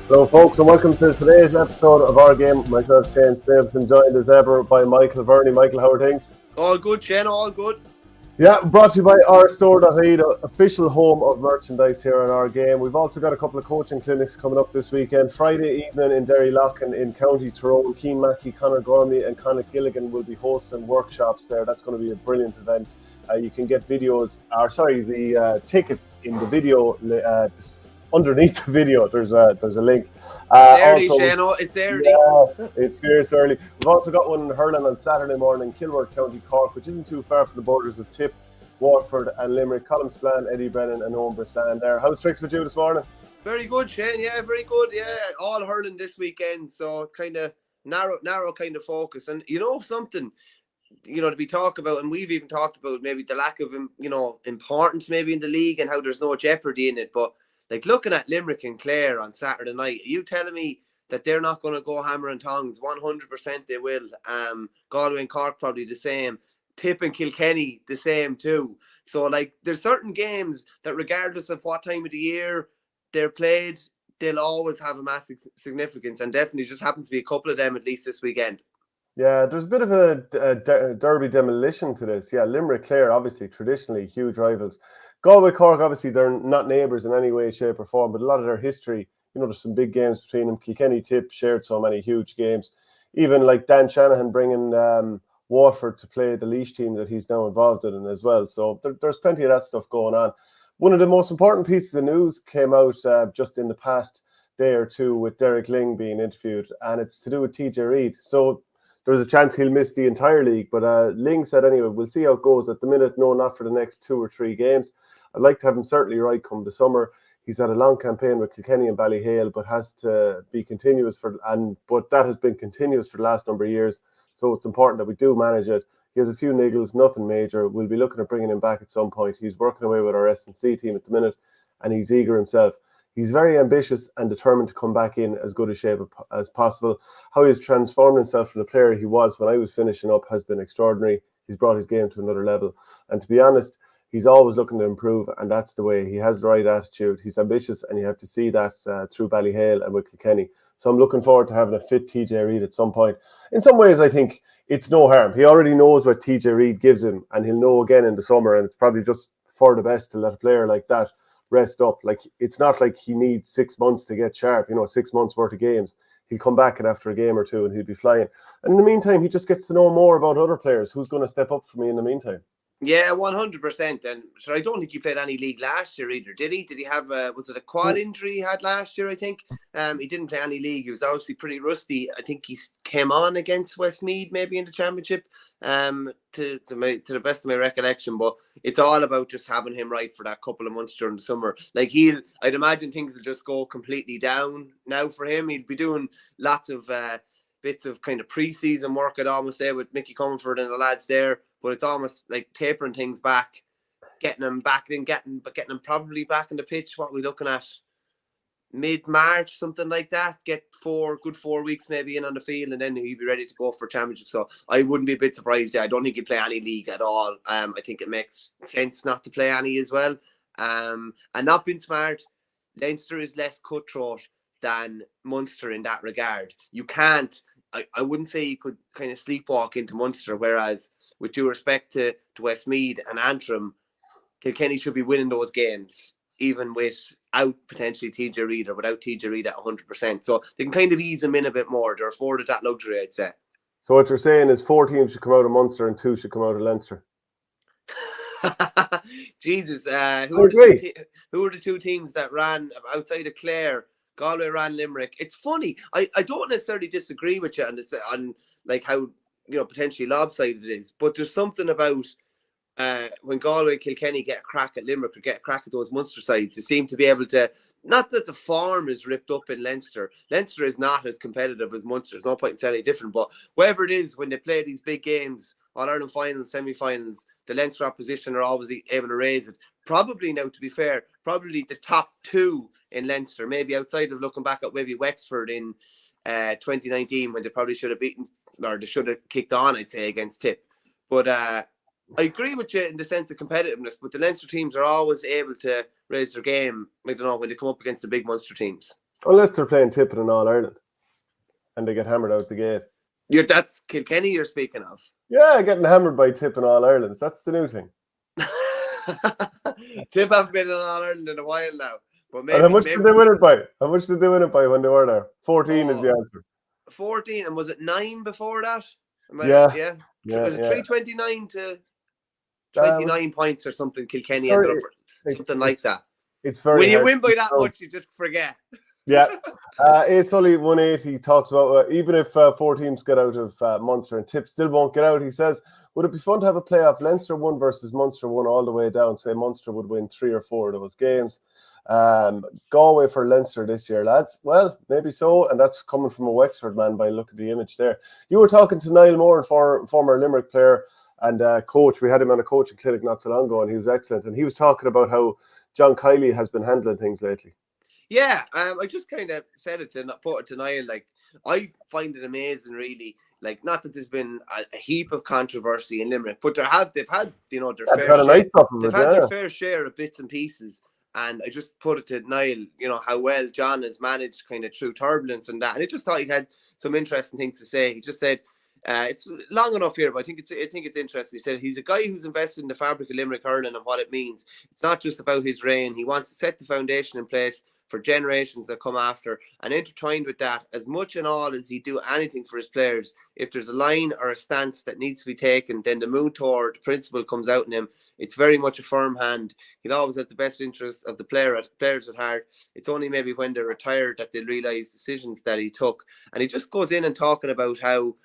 Hello folks and welcome to today's episode of Our Game. Myself, Shane Stevenson, joined as ever by Michael Verney. Michael, how are things? All good, Shane, all good. Yeah, brought to you by ourstore.ie, the official home of merchandise here on Our Game. We've also got a couple of coaching clinics coming up this weekend. Friday evening in Derryloughlin in County Tyrone, Keane Mackey, Conor Gormley and Conor Gilligan will be hosting workshops there. That's going to be a brilliant event. You can get the tickets in the video underneath the video. There's a link. Early, Shane, it's early. Yeah, it's fierce early. We've also got one in hurling on Saturday morning in Kilworth, County Cork, which isn't too far from the borders of Tip, Waterford and Limerick. Colin Spillane, Eddie Brennan and Owen Brislan there. How's tricks with you this morning? Very good, Shane. Yeah, very good. Yeah, all hurling this weekend, so it's kind of narrow kind of focus. And you know something, to be talked about, and we've even talked about maybe the lack of importance maybe in the league and how there's no jeopardy in it. But like looking at Limerick and Clare on Saturday night, are you telling me that they're not going to go hammer and tongs? 100% they will. Galway and Cork probably the same. Tip and Kilkenny the same too. So like there's certain games that regardless of what time of the year they're played, they'll always have a massive significance, and definitely just happens to be a couple of them at least this weekend. Yeah, there's a bit of a derby demolition to this. Yeah, Limerick, Clare, obviously traditionally huge rivals. Galway, Cork, obviously they're not neighbours in any way, shape or form, but a lot of their history, there's some big games between them. Kilkenny, Tip shared so many huge games. Even like Dan Shanahan bringing Waterford to play the Laois team that he's now involved in as well. So there's plenty of that stuff going on. One of the most important pieces of news came out just in the past day or two with Derek Ling being interviewed, and it's to do with TJ Reid. So there's a chance he'll miss the entire league, but Ling said anyway, we'll see how it goes. At the minute, no, not for the next 2 or 3 games. I'd like to have him certainly right come the summer. He's had a long campaign with Kilkenny and Ballyhale, but has to be continuous but that has been continuous for the last number of years. So it's important that we do manage it. He has a few niggles, nothing major. We'll be looking at bringing him back at some point. He's working away with our S&C team at the minute, and he's eager himself. He's very ambitious and determined to come back in as good a shape as possible. How he has transformed himself from the player he was when I was finishing up has been extraordinary. He's brought his game to another level. And to be honest, he's always looking to improve, and that's the way. He has the right attitude. He's ambitious, and you have to see that through Ballyhale and with Kilkenny. So I'm looking forward to having a fit TJ Reid at some point. In some ways, I think it's no harm. He already knows what TJ Reid gives him, and he'll know again in the summer, and it's probably just for the best to let a player like that rest up. Like, it's not like he needs 6 months to get sharp, 6 months worth of games. He'll come back and after a game or two and he'll be flying. And in the meantime, he just gets to know more about other players. Who's going to step up for me in the meantime? Yeah, 100%. And so I don't think he played any league last year either, did he? Did he have was it a quad injury he had last year, I think? He didn't play any league. He was obviously pretty rusty. I think he came on against Westmeath maybe in the championship, to the best of my recollection. But it's all about just having him right for that couple of months during the summer. Like I'd imagine things will just go completely down now for him. He'll be doing lots of bits of kind of pre-season work, I'd almost say, with Mickey Comerford and the lads there. But it's almost like tapering things back, getting them back, then getting them probably back in the pitch. What are we looking at? Mid-March, something like that. Get 4 weeks maybe in on the field, and then he'd be ready to go for championship. So I wouldn't be a bit surprised. I don't think he'd play any league at all. I think it makes sense not to play any as well. And not being smart, Leinster is less cutthroat than Munster in that regard. You can't. I wouldn't say you could kind of sleepwalk into Munster, whereas with due respect to Westmeath and Antrim, Kilkenny should be winning those games, even without potentially TJ Reid or without TJ Reid at 100%. So they can kind of ease them in a bit more. They're afforded that luxury, I'd say. So what you're saying is 4 teams should come out of Munster and 2 should come out of Leinster. Jesus, who are the 2 teams that ran outside of Clare? Galway ran Limerick. It's funny. I don't necessarily disagree with you on like how potentially lopsided it is, but there's something about when Galway and Kilkenny get a crack at Limerick or get a crack at those Munster sides, they seem to be able to. Not that the form is ripped up in Leinster. Leinster is not as competitive as Munster. There's no point in saying any different. But whatever it is, when they play these big games, All-Ireland finals, semi-finals, the Leinster opposition are always able to raise it. Probably now, to be fair, probably the top 2 in Leinster, maybe outside of looking back at maybe Wexford in 2019 when they probably should have beaten, or they should have kicked on, I'd say, against Tip. But I agree with you in the sense of competitiveness, but the Leinster teams are always able to raise their game, I don't know, when they come up against the big Munster teams. Unless they're playing Tippett in All Ireland and they get hammered out the gate. That's Kilkenny you're speaking of. Yeah, getting hammered by Tip in All Irelands. That's the new thing. Tip haven't been in All Ireland in a while now. But maybe, and how much did they win it by? How much did they win it by when they were there? 14 is the answer. 14, and was it 9 before that? Yeah. Was it 329 to 29 points or something? Kilkenny ended up something like that. It's very when you win by that much, you just forget. Yeah. Sully 180 talks about even if 4 teams get out of Munster and Tip still won't get out, he says, would it be fun to have a playoff Leinster 1 versus Munster 1 all the way down? Say Munster would win 3 or 4 of those games. Galway for Leinster this year, lads. Well, maybe so, and that's coming from a Wexford man by look at the image there. You were talking to Niall Moore, former Limerick player and coach. We had him on a coaching clinic not so long ago, and he was excellent. And he was talking about how John Kiley has been handling things lately. Yeah, I just kind of said it to put it to Niall. Like, I find it amazing, really. Like, not that there's been a heap of controversy in Limerick, but they've had their fair share of bits and pieces. And I just put it to Niall, how well John has managed kind of through turbulence and that. And I just thought he had some interesting things to say. He just said, it's long enough here, but I think it's interesting. He said he's a guy who's invested in the fabric of Limerick hurling and what it means. It's not just about his reign. He wants to set the foundation in place for generations that come after, and intertwined with that, as much and all as he do anything for his players, if there's a line or a stance that needs to be taken, then the mood toward the principle comes out in him. It's very much a firm hand. He'll always have the best interest of the players at heart. It's only maybe when they're retired that they'll realise decisions that he took. And he just goes in and talking about how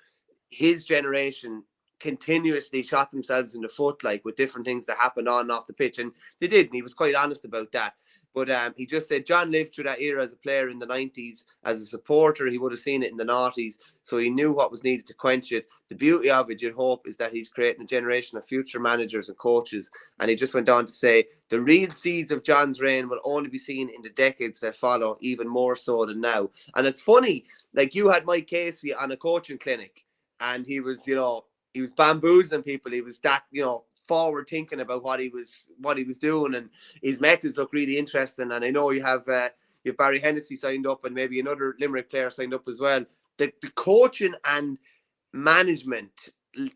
his generation continuously shot themselves in the foot, like with different things that happened on and off the pitch, and they did, and he was quite honest about that. But he just said John lived through that era as a player in the 90s. As a supporter, he would have seen it in the noughties, so he knew what was needed to quench it. The beauty of it, you'd hope, is that he's creating a generation of future managers and coaches. And he just went on to say, the real seeds of John's reign will only be seen in the decades that follow, even more so than now. And it's funny, like, you had Mike Casey on a coaching clinic, and he was, he was bamboozling people. He was that, forward thinking about what he was doing, and his methods look really interesting. And I know you have Barry Hennessy signed up, and maybe another Limerick player signed up as well. The coaching and management,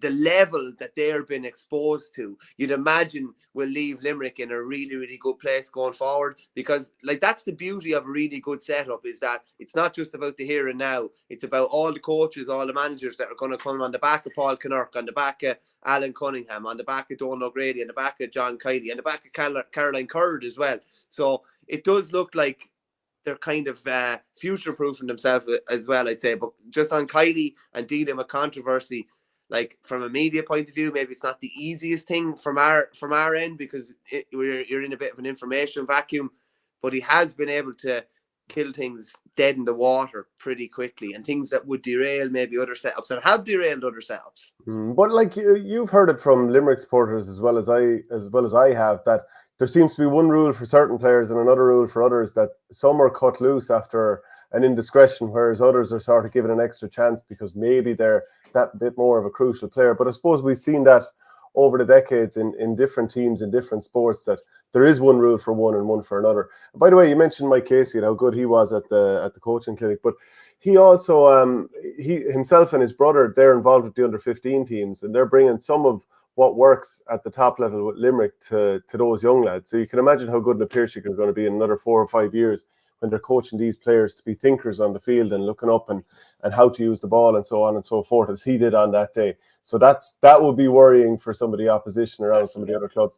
the level that they're been exposed to, you'd imagine will leave Limerick in a really, really good place going forward, because like that's the beauty of a really good setup, is that it's not just about the here and now, it's about all the coaches, all the managers that are going to come on the back of Paul Kinnerk, on the back of Alan Cunningham, on the back of Donal O'Grady, on the back of John Kiley, on the back of Caroline Curd as well. So it does look like they're kind of future-proofing themselves as well, I'd say. But just on Kiley and dealing with controversy, like from a media point of view, maybe it's not the easiest thing from our end, because you're in a bit of an information vacuum, but he has been able to kill things dead in the water pretty quickly, and things that would derail maybe other setups and have derailed other setups. But like you've heard it from Limerick supporters as well as I have, that there seems to be one rule for certain players and another rule for others, that some are cut loose after an indiscretion, whereas others are sort of given an extra chance because maybe they're that bit more of a crucial player. But I suppose we've seen that over the decades in different teams, in different sports, that there is one rule for one and one for another. By the way, you mentioned Mike Casey and how good he was at the coaching clinic, but he also, he himself and his brother, they're involved with the under-15 teams, and they're bringing some of what works at the top level with Limerick to those young lads. So you can imagine how good the Piercek are going to be in another 4 or 5 years, when they're coaching these players to be thinkers on the field and looking up and how to use the ball and so on and so forth, as he did on that day. So that would be worrying for some of the opposition around some of the other clubs.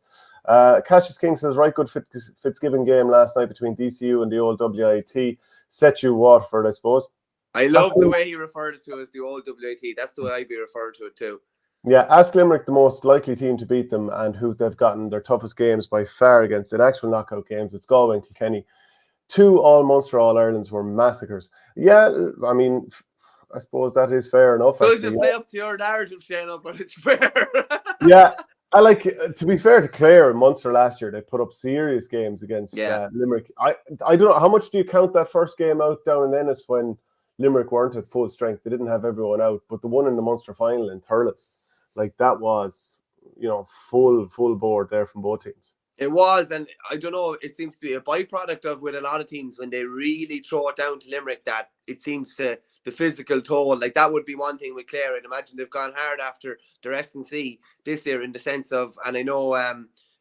Cassius King says, right good Fitzgibbon game last night between DCU and the old WIT. Set you Waterford, I suppose. I love the way he referred to it as the old WIT. That's the way I'd be referring to it too. Yeah, ask Limerick the most likely team to beat them and who they've gotten their toughest games by far against in actual knockout games. It's Galway and Kilkenny. 2 All-Munster All-Irelands were massacres. Yeah, I mean, I suppose that is fair enough. Doesn't play up to your narrative, Shane, but it's fair. Yeah, I like, to be fair to Clare and Munster last year, they put up serious games against Limerick. I don't know, how much do you count that first game out down in Ennis when Limerick weren't at full strength? They didn't have everyone out, but the one in the Munster final in Thurles, like that was, full board there from both teams. It was, and I don't know, it seems to be a byproduct of with a lot of teams when they really throw it down to Limerick, that it seems to the physical toll. Like that would be one thing with Clare. I'd imagine they've gone hard after their S&C this year in the sense of, and I know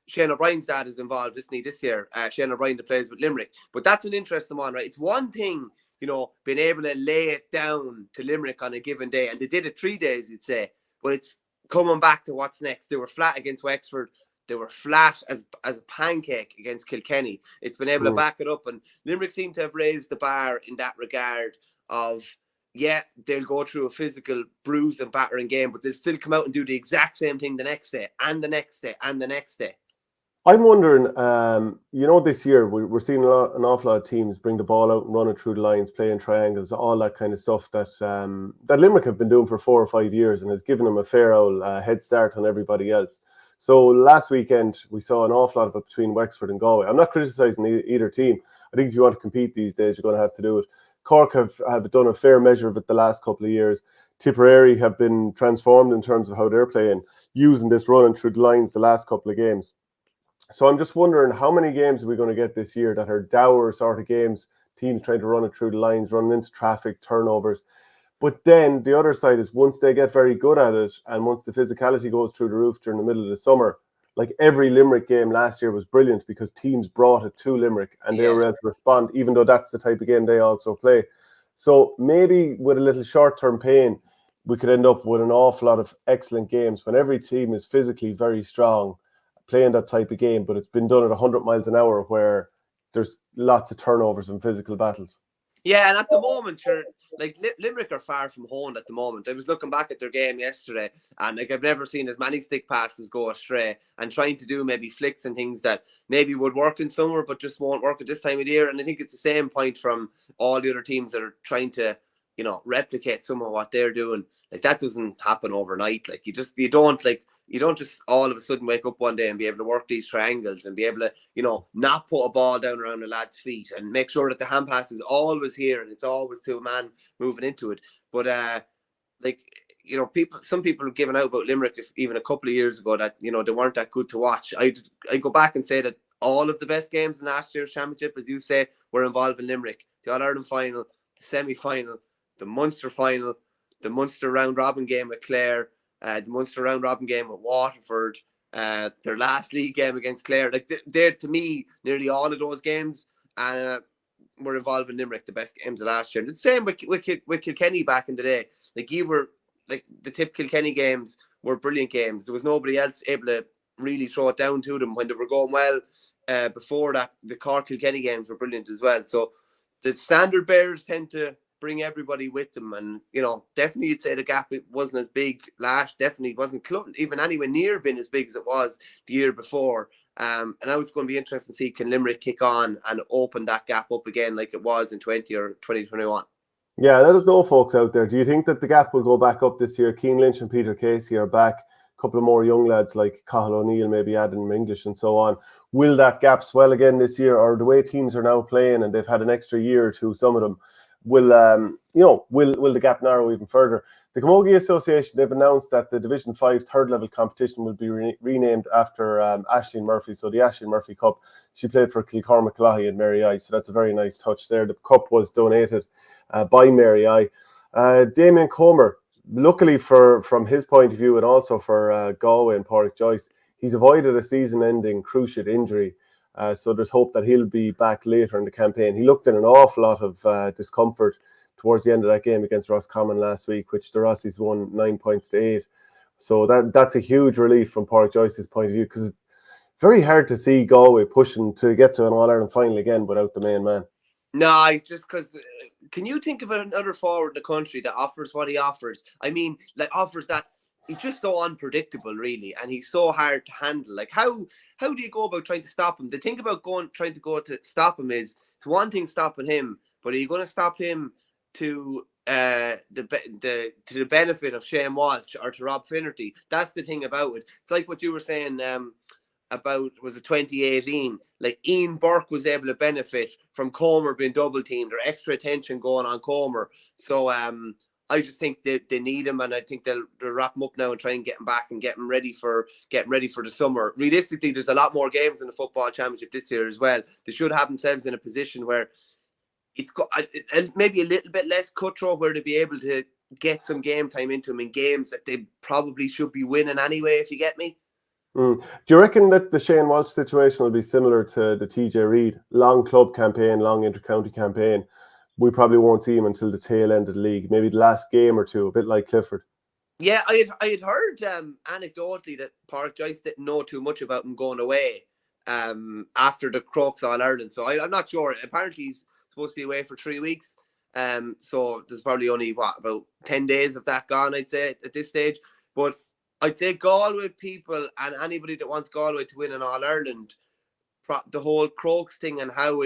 Shane O'Brien's dad is involved, isn't he, this year? Shane O'Brien that plays with Limerick. But that's an interesting one, right? It's one thing, you know, being able to lay it down to Limerick on a given day, and they did it 3 days, you'd say, but it's coming back to what's next. They were flat against Wexford. They were flat as a pancake against Kilkenny. It's been able to back it up, and Limerick seem to have raised the bar in that regard of, yeah, they'll go through a physical bruise and battering game, but they'll still come out and do the exact same thing the next day and the next day and the next day. I'm wondering, you know, this year we're seeing an awful lot of teams bring the ball out and run it through the lines, playing triangles, all that kind of stuff that that Limerick have been doing for 4 or 5 years and has given them a fair old head start on everybody else. So last weekend we saw an awful lot of it between Wexford and Galway. I'm not criticising either team. I think if you want to compete these days, you're going to have to do it. Cork have done a fair measure of it the last couple of years. Tipperary have been transformed in terms of how they're playing, using this running through the lines the last couple of games. So I'm just wondering how many games are we going to get this year that are dour sort of games, teams trying to run it through the lines, running into traffic, turnovers. But then the other side is once they get very good at it and once the physicality goes through the roof during the middle of the summer, like every Limerick game last year was brilliant because teams brought it to Limerick and they were able to respond, even though that's the type of game they also play. So maybe with a little short-term pain, we could end up with an awful lot of excellent games when every team is physically very strong, playing that type of game, but it's been done at 100 miles an hour where there's lots of turnovers and physical battles. Yeah, and at the moment, you're like Limerick are far from home at the moment. I was looking back at their game yesterday, and like I've never seen as many stick passes go astray, and trying to do maybe flicks and things that maybe would work in summer but just won't work at this time of the year. And I think it's the same point from all the other teams that are trying to, you know, replicate some of what they're doing. Like that doesn't happen overnight. Like you don't just all of a sudden wake up one day and be able to work these triangles and be able to, you know, not put a ball down around a lad's feet and make sure that the hand pass is always here and it's always to a man moving into it. But like, you know, some people have given out about Limerick even a couple of years ago that, you know, they weren't that good to watch. I go back and say that all of the best games in last year's championship, as you say, were involving Limerick. The All-Ireland final, the semi-final, the Munster final, the Munster round-robin game with Clare, the Munster round-robin game with Waterford, their last league game against Clare. Like they're, to me, nearly all of those games were involving Limerick, the best games of last year. And it's the same with Kilkenny back in the day. Like the tip Kilkenny games were brilliant games. There was nobody else able to really throw it down to them when they were going well. Before that, the Cork Kilkenny games were brilliant as well. So the standard bearers tend to bring everybody with them, and you know, definitely you'd say the gap it wasn't as big last. Definitely wasn't even anywhere near been as big as it was the year before. And now it's going to be interesting to see can Limerick kick on and open that gap up again like it was in 20 or 2021. Yeah, let us know, folks out there. Do you think that the gap will go back up this year? Cian Lynch and Peter Casey are back. A couple of more young lads like Cathal O'Neill, maybe Adam English and so on. Will that gap swell again this year, or the way teams are now playing and they've had an extra year or two, some of them, will the gap narrow even further? The Camogie Association, they've announced that the Division 5 third level competition will be renamed after Aisling Murphy. So the Aisling Murphy Cup, she played for Kilcormac Cloughy and Mary I. So that's a very nice touch there. The cup was donated by Mary I. Damien Comer, luckily from his point of view and also for Galway and Pádraig Joyce, he's avoided a season-ending cruciate injury. So there's hope that he'll be back later in the campaign. He looked in an awful lot of discomfort towards the end of that game against Roscommon last week, which the Rossies won 9 points to 8. So that's a huge relief from Pádraig Joyce's point of view, because it's very hard to see Galway pushing to get to an All-Ireland final again without the main man. No, just because, can you think of another forward in the country that offers what he offers? I mean, like offers that. He's just so unpredictable, really, and he's so hard to handle. Like, how do you go about trying to stop him? The thing about trying to go to stop him is, it's one thing stopping him, but are you going to stop him to the benefit of Shane Walsh or to Rob Finnerty? That's the thing about it. It's like what you were saying about, was it 2018? Like Ian Burke was able to benefit from Comer being double teamed or extra attention going on Comer. So I just think they need him, and I think they'll wrap him up now and try and get him back and get him ready for the summer. Realistically, there's a lot more games in the football championship this year as well. They should have themselves in a position where it's got maybe a little bit less cutthroat, where they'll be able to get some game time into them in games that they probably should be winning anyway, if you get me. Do you reckon that the Shane Walsh situation will be similar to the TJ Reid? Long club campaign, long inter-county campaign. We probably won't see him until the tail end of the league, maybe the last game or two, a bit like Clifford. Yeah, I had heard anecdotally that Pádraic Joyce didn't know too much about him going away after the Crokes All-Ireland. So I'm not sure. Apparently he's supposed to be away for 3 weeks. So there's probably only, about 10 days of that gone, I'd say, at this stage. But I'd say Galway people and anybody that wants Galway to win an All-Ireland, the whole Crokes thing and how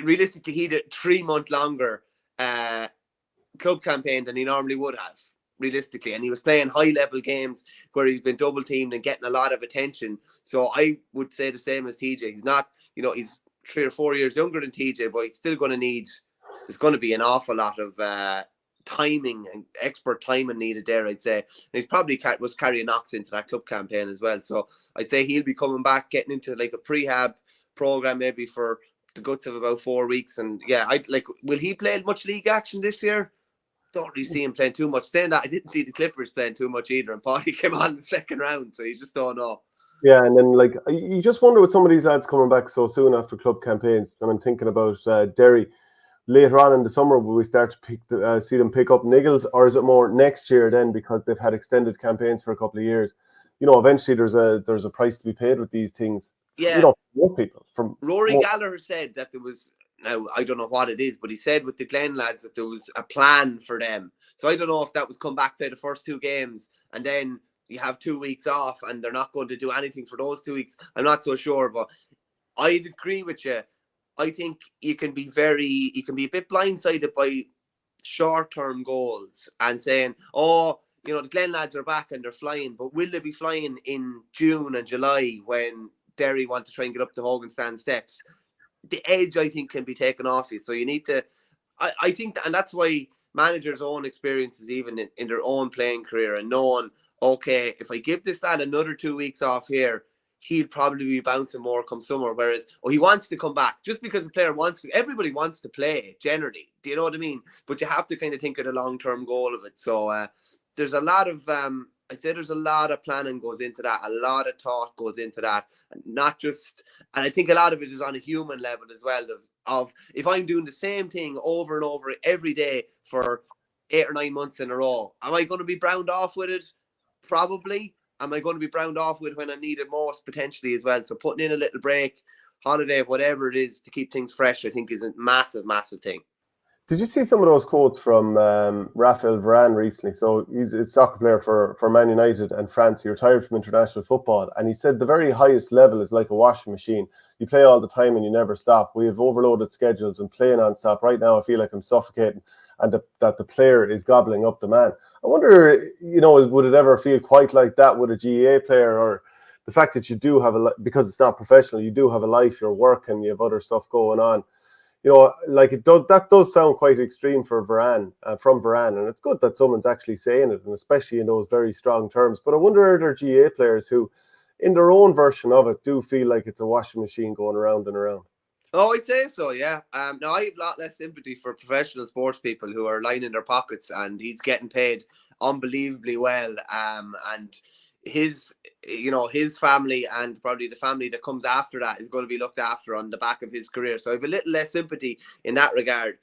realistically, he did 3 month longer club campaign than he normally would have, realistically. And he was playing high level games where he's been double teamed and getting a lot of attention. So I would say the same as TJ. He's not, he's 3 or 4 years younger than TJ, but he's still going to need, there's going to be an awful lot of timing and expert timing needed there, I'd say. And he's probably was carrying knocks into that club campaign as well. So I'd say he'll be coming back, getting into like a prehab program maybe for the guts of about 4 weeks. And yeah, will he play much league action this year? Don't really see him playing too much. Saying that, I didn't see the Cliffords playing too much either, and Paddy came on in the second round, so you just don't know. Yeah, and then you just wonder with some of these lads coming back so soon after club campaigns. And I'm thinking about Derry. Later on in the summer, will we start to see them pick up niggles, or is it more next year then, because they've had extended campaigns for a couple of years? Eventually there's a price to be paid with these things. Yeah, more people. Rory Gallagher said that there was, now I don't know what it is, but he said with the Glen lads that there was a plan for them. So I don't know if that was come back, play the first 2 games, and then you have 2 weeks off, and they're not going to do anything for those 2 weeks. I'm not so sure, but I'd agree with you. I think you can be a bit blindsided by short-term goals and saying, the Glen lads are back and they're flying, but will they be flying in June and July when Derry want to try and get up the Hogan Stand steps? The edge, I think, can be taken off you. So you need to, I think, and that's why managers' own experiences, even in their own playing career, and knowing, okay, if I give this lad another 2 weeks off here, he'll probably be bouncing more come summer. Whereas, he wants to come back. Just because the player wants to, everybody wants to play, generally. Do you know what I mean? But you have to kind of think of the long-term goal of it. So there's a lot of, I'd say there's a lot of planning goes into that. A lot of thought goes into that. And I think a lot of it is on a human level as well, of if I'm doing the same thing over and over every day for 8 or 9 months in a row, am I going to be browned off with it? Probably. Am I going to be browned off with it when I need it most? Potentially as well. So putting in a little break, holiday, whatever it is, to keep things fresh, I think is a massive, massive thing. Did you see some of those quotes from Raphael Varane recently? So he's a soccer player for Man United and France. He retired from international football, and he said the very highest level is like a washing machine. You play all the time and you never stop. We have overloaded schedules and playing non-stop. Right now I feel like I'm suffocating, and that the player is gobbling up the man. I wonder, would it ever feel quite like that with a GAA player, or the fact that you do have because it's not professional, you do have a life, your work, and you have other stuff going on. That does sound quite extreme for Varane, from Varane, and it's good that someone's actually saying it, and especially in those very strong terms. But I wonder, are there GAA players who, in their own version of it, do feel like it's a washing machine going around and around? Oh, I'd say so, yeah. Now, I have a lot less sympathy for professional sports people who are lining their pockets, and he's getting paid unbelievably well. And his family, and probably the family that comes after that, is going to be looked after on the back of his career. So I have a little less sympathy in that regard.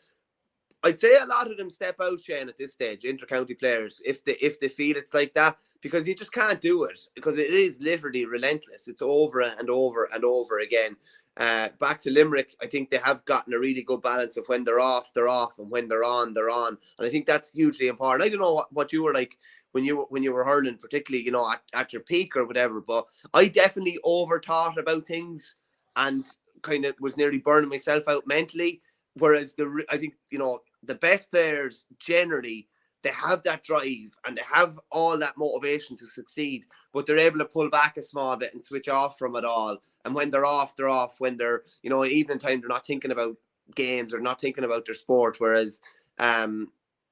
I'd say a lot of them step out, Shane, at this stage, inter-county players, if they feel it's like that, because you just can't do it, because it is literally relentless. It's over and over and over again. Back to Limerick, I think they have gotten a really good balance of when they're off, and when they're on, they're on. And I think that's hugely important. I don't know what you were like when you were hurling, particularly, at your peak or whatever, but I definitely overthought about things and kind of was nearly burning myself out mentally. Whereas I think, the best players generally, they have that drive and they have all that motivation to succeed, but they're able to pull back a small bit and switch off from it all. And when they're off, they're off. When they're, evening time, they're not thinking about games or not thinking about their sport. Whereas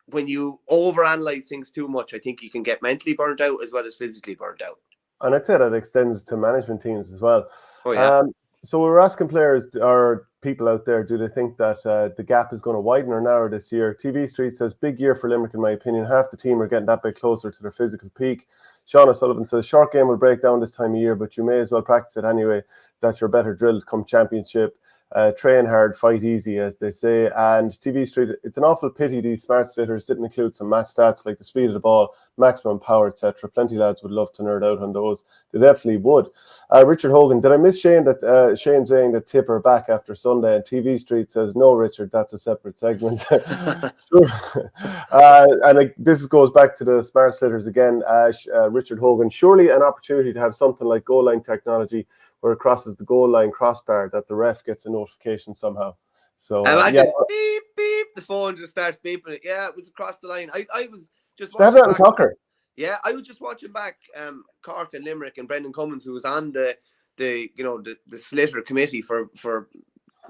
when you overanalyze things too much, I think you can get mentally burnt out as well as physically burnt out. And I'd say that extends to management teams as well. Oh, yeah. So we're asking players or people out there, do they think that the gap is going to widen or narrow this year? TV Street says, big year for Limerick, in my opinion. Half the team are getting that bit closer to their physical peak. Sean O'Sullivan says, short game will break down this time of year, but you may as well practice it anyway. That you're better drilled come championship. Train hard, fight easy, as they say. And TV Street, it's an awful pity these smart slitters didn't include some match stats like the speed of the ball, maximum power, etc. Plenty of lads would love to nerd out on those. They definitely would. Richard Hogan, did I miss Shane Shane saying that Tip are back after Sunday? And TV Street says, no, Richard, that's a separate segment. This goes back to the smart slitters again. Richard Hogan, surely an opportunity to have something like goal line technology where it crosses the goal line crossbar that the ref gets a notification somehow. So imagine beep beep, the phone just starts beeping it. Yeah, it was across the line. I was just they have that in soccer. Yeah, I was just watching back Cork and Limerick and Brendan Cummins, who was on the Slitter committee for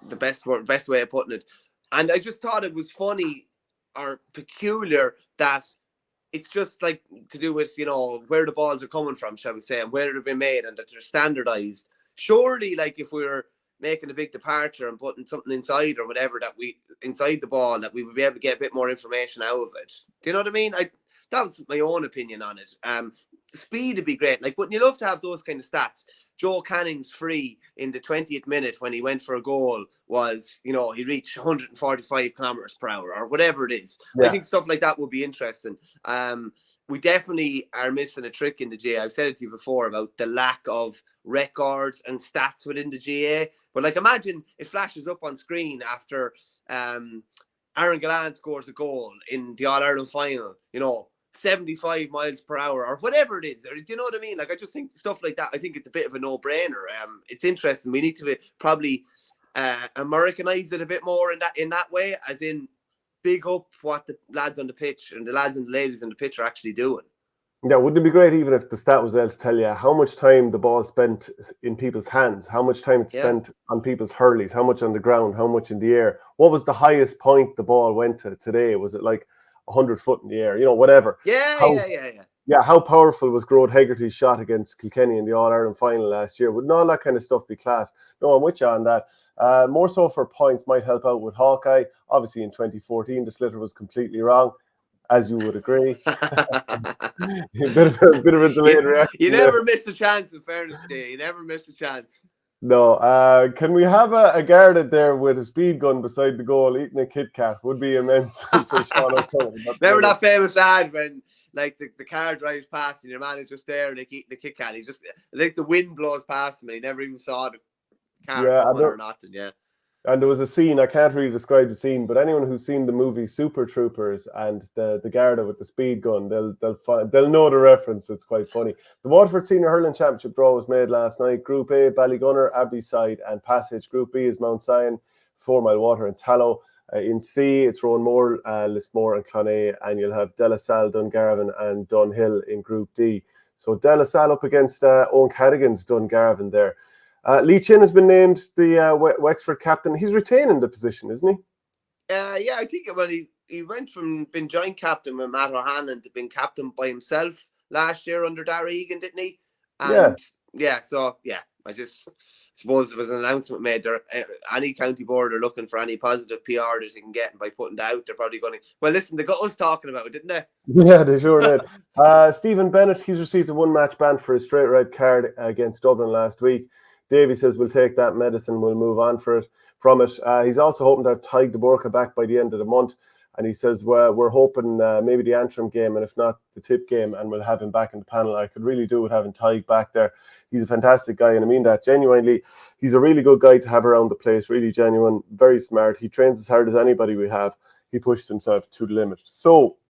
the best way of putting it, and I just thought it was funny or peculiar that it's just like to do with where the balls are coming from, shall we say, and where they've been made, and that they're standardized. Surely, like if we were making a big departure and putting something inside or whatever inside the ball, that we would be able to get a bit more information out of it. Do you know what I mean? That was my own opinion on it. Speed would be great. Like, wouldn't you love to have those kind of stats? Joe Canning's free in the 20th minute when he went for a goal was, he reached 145 kilometers per hour or whatever it is. Yeah. I think stuff like that would be interesting. We definitely are missing a trick in the GAA. I've said it to you before about the lack of records and stats within the GAA. But like, imagine it flashes up on screen after Aaron Gallant scores a goal in the All-Ireland final, 75 miles per hour or whatever it is. Do you know what I mean? Like, I just think stuff like that, I think it's a bit of a no-brainer. It's interesting. We need to probably Americanize it a bit more in that way, as in big up what the lads on the pitch and the lads and the ladies on the pitch are actually doing. Yeah, wouldn't it be great even if the stat was able to tell you how much time the ball spent in people's hands, how much time it spent on people's hurleys, how much on the ground, how much in the air? What was the highest point the ball went to today? Was it like 100 foot in the air? Whatever. Yeah, how powerful was Grode Hegarty's shot against Kilkenny in the All-Ireland final last year? Wouldn't all that kind of stuff be class? No, I'm with you on that. More so for points might help out with Hawkeye. Obviously, in 2014, the Slitter was completely wrong, as you would agree. a bit of a delayed reaction. You never miss a chance, in fairness to you. You never miss a chance. No. Can we have a guarded there with a speed gun beside the goal eating a Kit Kat? Would be immense. Remember that famous ad when like the car drives past and your man is just there and like eating the Kit Kat? He's just like the wind blows past him and he never even saw the car coming or not. And there was a scene, I can't really describe the scene, but anyone who's seen the movie Super Troopers and the Garda with the speed gun, they'll know the reference. It's quite funny. The Waterford Senior Hurling Championship draw was made last night. Group A, Ballygunner, Abbeyside and Passage. Group B is Mount Sion, 4 Mile Water and Tallow. In C, it's Roanmore, Lismore and Clonea, and you'll have De La Salle, Dungarvan and Dunhill in Group D. So De La Salle up against Owen Cadigan's Dungarvan there. Lee Chin has been named the Wexford captain. He's retaining the position, isn't he? Yeah, I think he went from being joint captain with Matt O'Hanlon to being captain by himself last year under Darragh Egan, didn't he? And I just suppose there was an announcement made there. Any county board are looking for any positive PR that they can get, and by putting it out, they're probably going to. Well, listen, they got us talking about it, didn't they? Yeah, they sure did. Stephen Bennett, he's received a 1-match ban for his straight red card against Dublin last week. Davey says we'll take that medicine, we'll move on from it. He's also hoping to have Tig de Burka back by the end of the month. And he says we're hoping maybe the Antrim game, and if not the Tip game, and we'll have him back in the panel. I could really do with having Tig back there. He's a fantastic guy, and I mean that genuinely. He's a really good guy to have around the place, really genuine, very smart. He trains as hard as anybody we have. He pushes himself to the limit. So